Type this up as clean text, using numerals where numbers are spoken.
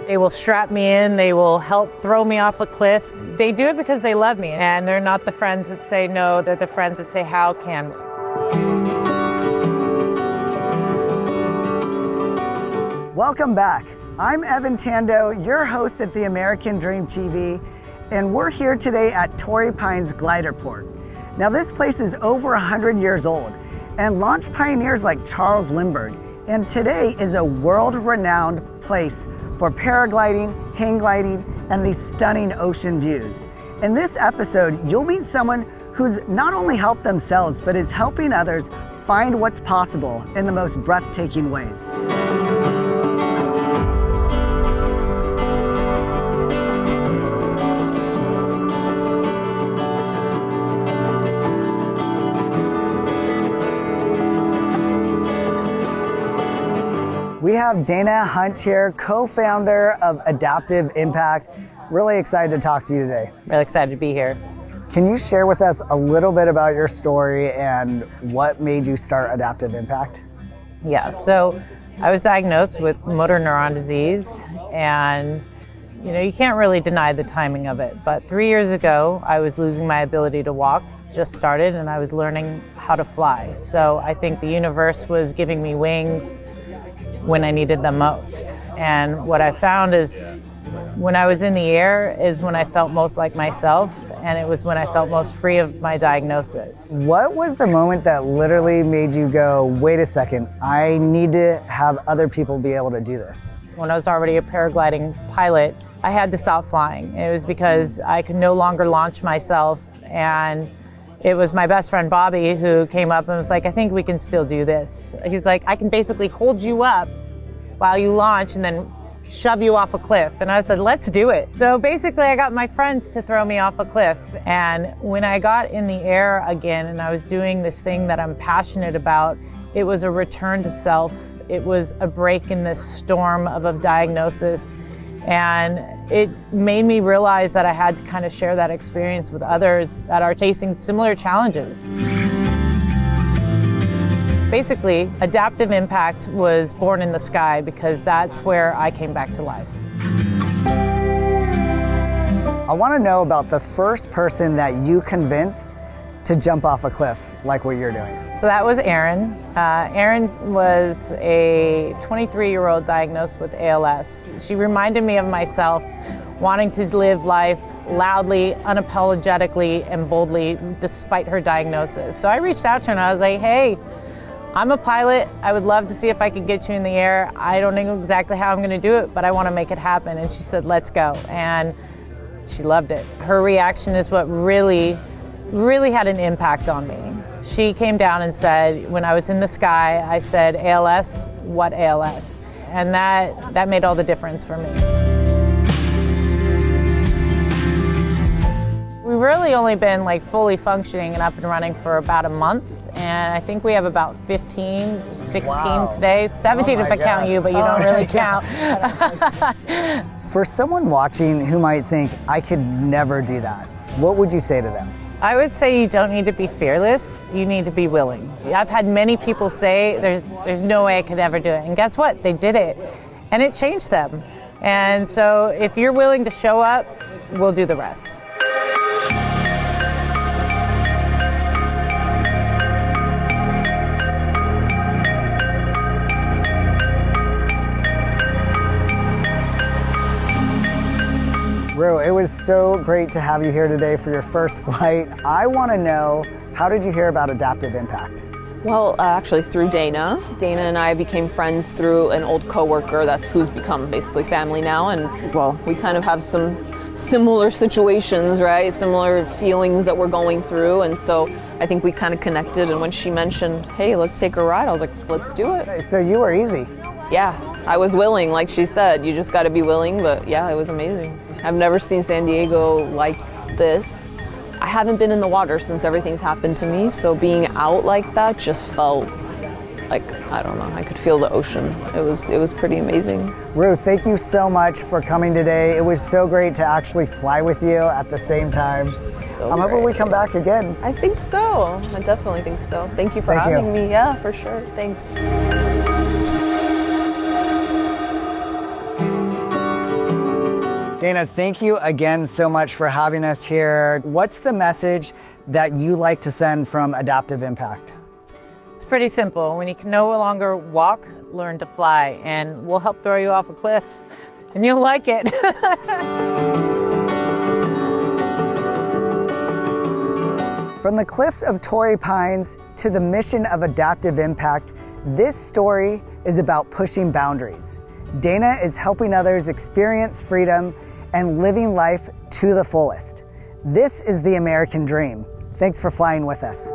They will strap me in, they will help throw me off a cliff. They do it because they love me, and they're not the friends that say no, they're the friends that say, how can we? Welcome back. I'm Evan Tando, your host at the American Dream TV, and we're here today at Torrey Pines Glider Port. Now this place is over 100 years old and launched pioneers like Charles Lindbergh, and today is a world-renowned place for paragliding, hang gliding, and these stunning ocean views. In this episode, you'll meet someone who's not only helped themselves, but is helping others find what's possible in the most breathtaking ways. We have Dana Hunt here, co-founder of Adaptive Impact. Really excited to talk to you today. Really excited to be here. Can you share with us a little bit about your story and what made you start Adaptive Impact? Yeah, so I was diagnosed with motor neuron disease, and you can't really deny the timing of it. But 3 years ago, I was losing my ability to walk, just started, and I was learning how to fly. So I think the universe was giving me wings when I needed them most. And what I found is when I was in the air is when I felt most like myself, and it was when I felt most free of my diagnosis. What was the moment that literally made you go, wait a second, I need to have other people be able to do this? When I was already a paragliding pilot, I had to stop flying. It was because I could no longer launch myself, and it was my best friend Bobby who came up and was like, I think we can still do this. He's like, I can basically hold you up while you launch and then shove you off a cliff. And I said, let's do it. So basically I got my friends to throw me off a cliff. And when I got in the air again and I was doing this thing that I'm passionate about, it was a return to self. It was a break in this storm of a diagnosis. And it made me realize that I had to kind of share that experience with others that are facing similar challenges. Basically, Adaptive Impact was born in the sky because that's where I came back to life. I want to know about the first person that you convinced to jump off a cliff like what you're doing. So that was Erin. Erin was a 23-year-old diagnosed with ALS. She reminded me of myself wanting to live life loudly, unapologetically, and boldly despite her diagnosis. So I reached out to her and I was like, hey, I'm a pilot. I would love to see if I could get you in the air. I don't know exactly how I'm gonna do it, but I wanna make it happen. And she said, let's go. And she loved it. Her reaction is what really had an impact on me. She came down and said, when I was in the sky, I said, ALS, what ALS? And that made all the difference for me. We've really only been fully functioning and up and running for about a month. And I think we have about 15, 16 today, 17 if I count you, but you don't really count. For someone watching who might think, I could never do that, what would you say to them? I would say you don't need to be fearless, you need to be willing. I've had many people say there's no way I could ever do it. And guess what? They did it. And it changed them. And so if you're willing to show up, we'll do the rest. Ru, it was so great to have you here today for your first flight. I want to know, how did you hear about Adaptive Impact? Well, actually through Dana. Dana and I became friends through an old coworker who's become basically family now. And well, we kind of have some similar situations, right? Similar feelings that we're going through. And so I think we kind of connected. And when she mentioned, hey, let's take a ride, I was like, let's do it. So you were easy. Yeah, I was willing, like she said. You just got to be willing. But yeah, it was amazing. I've never seen San Diego like this. I haven't been in the water since everything's happened to me, so being out like that just felt like, I don't know, I could feel the ocean. It was pretty amazing. Ru, thank you so much for coming today. It was so great to actually fly with you at the same time. I'm hoping we come back again. I think so. I definitely think so. Thank you for having me. Yeah, for sure. Thanks. Dana, thank you again so much for having us here. What's the message that you like to send from Adaptive Impact? It's pretty simple. When you can no longer walk, learn to fly, and we'll help throw you off a cliff, and you'll like it. From the cliffs of Torrey Pines to the mission of Adaptive Impact, this story is about pushing boundaries. Dana is helping others experience freedom and living life to the fullest. This is the American dream. Thanks for flying with us.